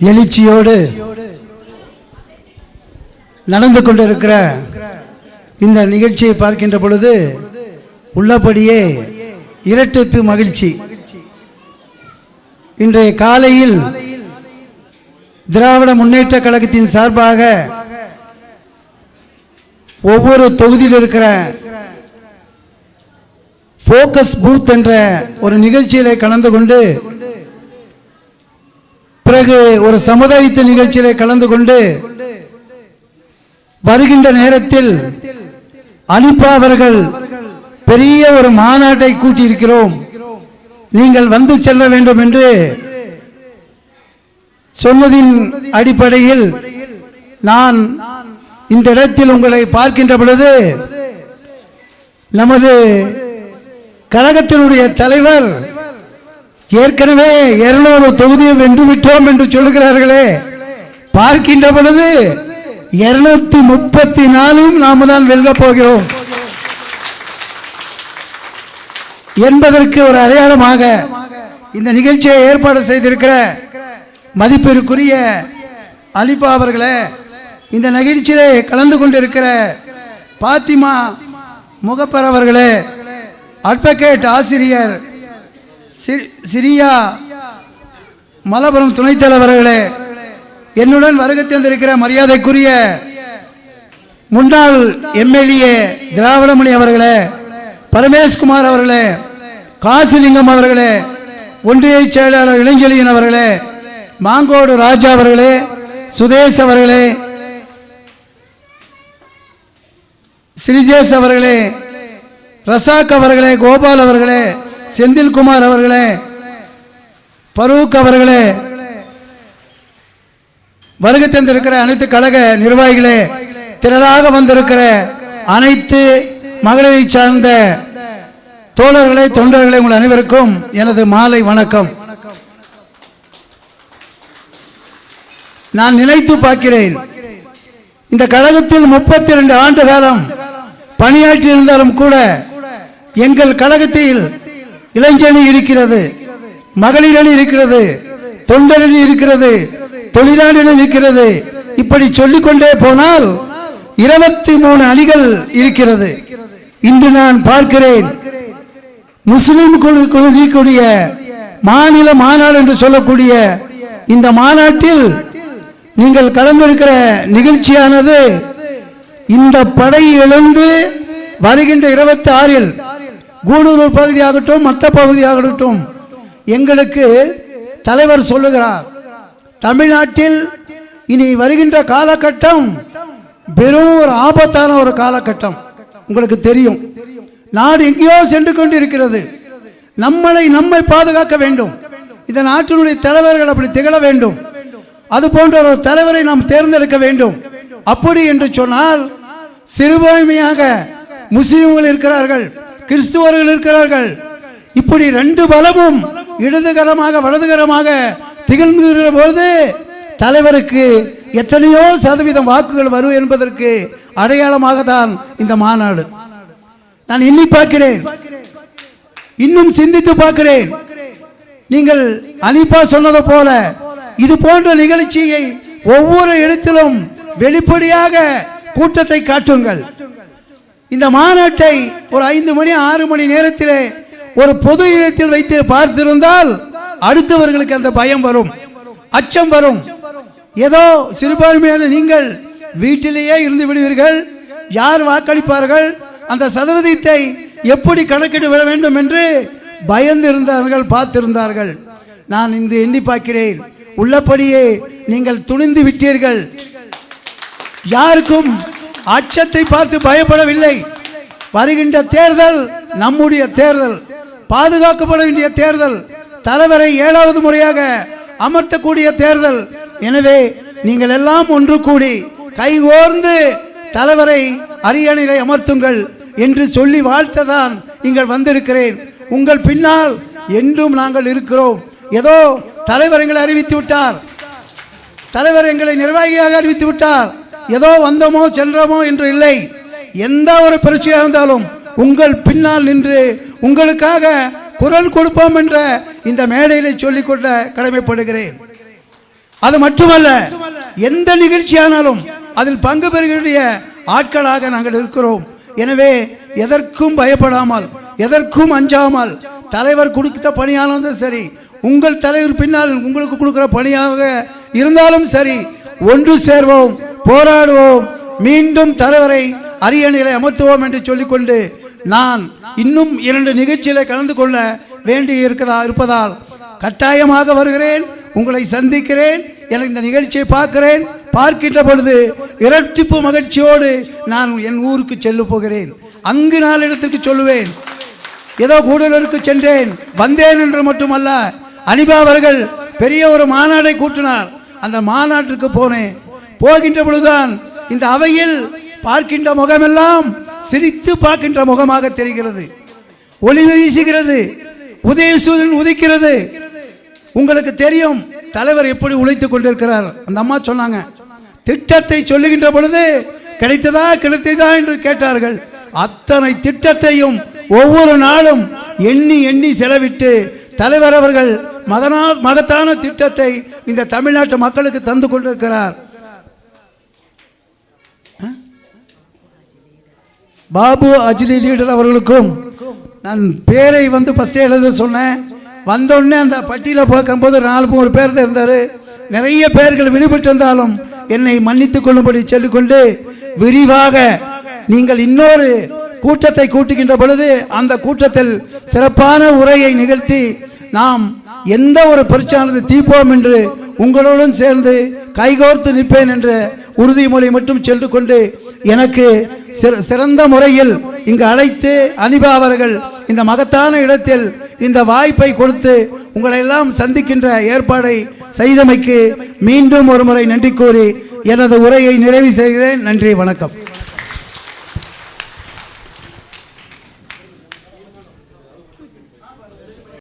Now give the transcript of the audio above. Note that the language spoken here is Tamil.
எழுச்சியோடு நடந்து கொண்டிருக்கிற இந்த நிகழ்ச்சியை பார்க்கின்ற பொழுது உள்ளபடியே இரட்டிப்பு மகிழ்ச்சி. இன்றைய காலையில் திராவிட முன்னேற்ற கழகத்தின் சார்பாக ஒவ்வொரு தொகுதியில் இருக்கிற போக்கஸ் பூத் என்ற ஒரு நிகழ்ச்சியிலே கலந்து கொண்டு, பிறகு ஒரு சமுதாயத்தின் நிகழ்ச்சியிலே கலந்து கொண்டு வருகின்ற நேரத்தில் அனிபா அவர்கள் பெரிய ஒரு மாநாட்டை கூட்டியிருக்கிறோம், நீங்கள் வந்து செல்ல வேண்டும் என்று சொன்னதின் அடிப்படையில் நான் இந்த இடத்தில் உங்களை பார்க்கின்ற பொழுது நமது கழகத்தினுடைய தலைவர் ஏற்கனவே 200 தொகுதியை வென்றுவிட்டோம் என்று சொல்லுகிறார்களே, பார்க்கின்ற பொழுது 234 நாம தான் வெல்ல போகிறோம் என்பதற்கு ஒரு அடையாளமாக இந்த நிகழ்ச்சியை ஏற்பாடு செய்திருக்கிற மதிப்பிற்குரிய அலிபா அவர்களே, இந்த நிகழ்ச்சியிலே கலந்து கொண்டிருக்கிற பாத்திமா முகப்பர் அவர்களே, அட்வொகேட் ஆசிரியர் சிரியா மலபுரம் துணைத் தலைவர்களே, என்னுடன் வருகை தந்திருக்கிற மரியாதைக்குரிய முன்னாள் எம்எல்ஏ திராவிடமணி அவர்களே, பரமேஷ்குமார் அவர்களே, காசிலிங்கம் அவர்களே, ஒன்றிய செயலாளர் இளஞ்செழியன் அவர்களே, மாங்கோடு ராஜா அவர்களே, சுதேஷ் அவர்களே, ஸ்ரீஜேஷ் அவர்களே, ரசாக் அவர்களே, கோபால் அவர்களே, செந்தில்குமார் அவர்களே, பரூக் அவர்களே, வருகை தந்திருக்கிற அனைத்து கழக நிர்வாகிகளே, திரளாக வந்திருக்கிற அனைத்து மகளிரை சார்ந்த தோழர்களே, தொண்டர்களே, உங்கள் அனைவருக்கும் எனது மாலை வணக்கம். நான் நினைத்து பார்க்கிறேன், இந்த கழகத்தில் 32 ஆண்டு காலம் பணியாற்றி இருந்தாலும் கூட எங்கள் கழகத்தில் இளைஞரணி இருக்கிறது, மகளிரணி இருக்கிறது, தொண்டரணி இருக்கிறது, தொழிலாளி இருக்கிறது, இப்படி சொல்லிக்கொண்டே போனால் 23 அணிகள் இருக்கிறது. இன்று நான் பார்க்கிறேன், முஸ்லிம் கூடிய மாநில மாநாடு என்று சொல்லக்கூடிய இந்த மாநாட்டில் நீங்கள் கலந்திருக்கிற நிகழ்ச்சியானது இந்த படை எழுந்து வருகின்ற 26 கூடூர் பகுதியாகட்டும் மற்ற பகுதியாகட்டும் எங்களுக்கு தலைவர் சொல்லுகிறார், தமிழ்நாட்டில் இனி வருகின்ற காலகட்டம் வெறும் ஒரு ஆபத்தான ஒரு காலகட்டம். உங்களுக்கு தெரியும், நாடு எங்கேயோ சென்று கொண்டிருக்கிறது. நம்மை பாதுகாக்க வேண்டும். இந்த நாட்டினுடைய தலைவர்கள் அப்படி திகழ வேண்டும். அது போன்ற ஒரு தலைவரை நாம் தேர்ந்தெடுக்க வேண்டும். அப்படி என்று சொன்னால் சிறுபான்மையாக முஸ்லிம்கள் இருக்கிறார்கள், கிறிஸ்துவர்கள் இருக்கிறார்கள். இப்படி 2 பலமும் இடதுகரமாக வலதுகரமாக திகழ்ந்துகிற பொழுது தலைவருக்கு எத்தனையோ சதவீதம் வாக்குகள் வரும் என்பதற்கு அடையாளமாக தான் இந்த மாநாடு. நான் எண்ணி பார்க்கிறேன், இன்னும் சிந்தித்து பார்க்கிறேன். நீங்கள் அனிபா சொன்னது போல இது போன்ற நிகழ்ச்சியை ஒவ்வொரு இடத்திலும் வெளிப்படையாக கூட்டத்தை காட்டுங்கள். இந்த மாநாட்டை ஒரு 5 மணி 6 மணி நேரத்திலே ஒரு பொது இடத்தில் வைத்து பார்த்திருந்தால் அடுத்தவர்களுக்கு அந்த பயம் வரும், அச்சம் வரும். ஏதோ சிறுபான்மையான நீங்கள் வீட்டிலேயே இருந்து விடுவீர்கள், யார் வாக்களிப்பார்கள், அந்த சதவீதத்தை எப்படி கணக்கிட விட வேண்டும் என்று பயந்து இருந்தார்கள், பார்த்திருந்தார்கள். நான் இந்த எண்ணி பார்க்கிறேன், உள்ளபடியே நீங்கள் துணிந்து விட்டீர்கள். யாருக்கும் அச்சத்தை பார்த்து பயப்படவில்லை. வருகின்ற தேர்தல் நம்முடைய தேர்தல், பாதுகாக்கப்பட வேண்டிய தேர்தல், தலைவரை 7வது முறையாக அமர்த்தக்கூடிய தேர்தல். எனவே நீங்கள் எல்லாம் ஒன்று கூடி கைகோர்ந்து தலைவரை அரியணையிலே அமர்த்துங்கள் என்று சொல்லி வாழ்த்ததான் இங்கே வந்திருக்கிறேன். உங்கள் பின்னால் என்றும் நாங்கள் இருக்கிறோம். ஏதோ தலைவர் எங்களை அறிவித்து விட்டார், தலைவர் எங்களை நிர்வாகியாக அறிவித்து விட்டார், ஏதோ வந்தோமோ சென்றோமோ என்று இல்லை. எந்த ஒரு பிரச்சனையாக இருந்தாலும் உங்கள் பின்னால் நின்று உங்களுக்காக குரல் கொடுப்போம் என்ற இந்த மேடையில் சொல்லிக்கொள்ள கடமைப்படுகிறேன். அது மட்டுமல்ல, எந்த நிகழ்ச்சியானாலும் அதில் பங்கு பெறுகிற ஆட்களாக நாங்கள் இருக்கிறோம். எனவே எதற்கும் பயப்படாமல், எதற்கும் அஞ்சாமல், தலைவர் கொடுத்த பணியானாலும் சரி, உங்கள் தலைவர் பின்னால் உங்களுக்கு கொடுக்கிற பணியாக இருந்தாலும் சரி, ஒன்று சேர்வோம், போராடுவோம், மீண்டும் தலைவரை அரியணையிலே அமர்த்துவோம் என்று சொல்லிக்கொண்டு, நான் இன்னும் 2 நிகழ்ச்சியில கலந்து கொள்ள வேண்டி இருப்பதால் கட்டாயமாக வருகிறேன், உங்களை சந்திக்கிறேன். எனக்கு இந்த நிகழ்ச்சியை பார்க்கின்ற பொழுது இரட்டிப்பு மகிழ்ச்சியோடு நான் என் ஊருக்கு செல்ல போகிறேன். அங்கு 4 இடத்துக்கு சொல்லுவேன். ஏதோ கூடலூருக்கு சென்றேன் வந்தேன் என்று மட்டுமல்ல, அனிபா அவர்கள் பெரிய ஒரு மாநாடை கூட்டினார். அந்த மாநாட்டிற்கு போனேன். போகின்ற பொழுதுதான் இந்த அவையில் பார்க்கின்ற முகமெல்லாம் சிரித்து பார்க்கின்ற முகமாக தெரிகிறது. ஒளி வீசுகிறது, உதயசூரியன் உதிக்கிறது. உங்களுக்கு தெரியும் தலைவர் எப்படி உழைத்துக் கொண்டிருக்கிறார். அந்த அம்மா சொன்னாங்க, திட்டத்தை சொல்லுகின்ற பொழுது கிடைத்ததா என்று கேட்டார்கள். அத்தனை திட்டத்தையும் ஒவ்வொரு நாளும் எண்ணி எண்ணி செலவிட்டு தலைவர் அவர்கள் மகத்தான திட்டத்தை இந்த தமிழ்நாட்டு மக்களுக்கு தந்து கொண்டிருக்கிறார். பாபு அஜ்லி லீடர் அவர்களுக்கும் நான் பேரை ஃபஸ்ட்டே எழுத சொன்னேன். வந்தோடனே அந்த பட்டியலை பார்க்கும்போது 4 பேர் தான் இருந்தார். நிறைய பேர்கள் விடுபட்டு இருந்தாலும் என்னை மன்னித்துக் கொள்ளும்படி சொல்லிக்கொண்டு, விரிவாக நீங்கள் இன்னொரு கூட்டத்தை கூட்டுகின்ற பொழுது அந்த கூட்டத்தில் சிறப்பான உரையை நிகழ்த்தி நாம் எந்த ஒரு பிரச்சனை தீர்ப்போம் என்று உங்களுடன் சேர்ந்து கைகோர்த்து நிற்பேன் என்ற உறுதிமொழி மட்டும் சென்று கொண்டு, எனக்கு சிறந்த முறையில் இங்கு அழைத்து அனிபா அவர்கள் இந்த மகத்தான இடத்தில் இந்த வாய்ப்பை கொடுத்து உங்களை எல்லாம் சந்திக்கின்ற ஏற்பாடை செய்தமைக்கு மீண்டும் ஒரு முறை நன்றி கூறி எனது உரையை நிறைவு செய்கிறேன். நன்றி, வணக்கம்.